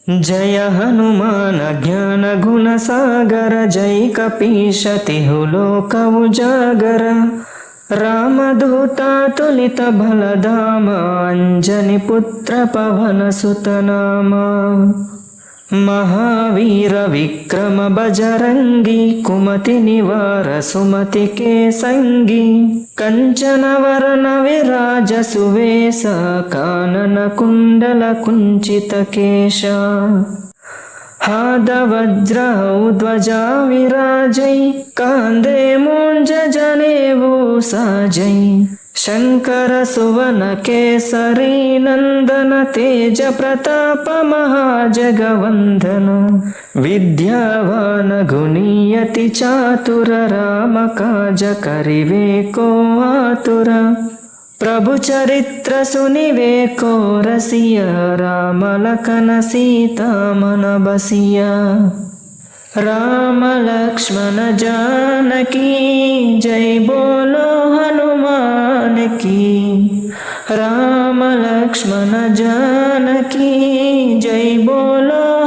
जय हनुमान ज्ञान गुण सागर जय कपीश तिहु लोक उजागर रामदूता तुलित बलधाम अंजनी पुत्र पवन सुत नाम महावीर विक्रम बजरंगी कुमति निवार सुमति के संगी कंचन वरण विराज सुवेश कानन कुंडल कुंचित केश हाद वज्र ध्वजा विराजै कांदे मूंज जनेऊ साजै शंकर सुवन केसरी नंदन तेज प्रताप महाजगवंदन विद्यावान गुणियति चातुर राम काज करिवे को आतुर प्रभु चरित्र सुनिवे को रसिया राम लखन सीता मन बसिया राम लक्ष्मण जानकी जय बोलो हनुमान की राम लक्ष्मण जानकी जय बोलो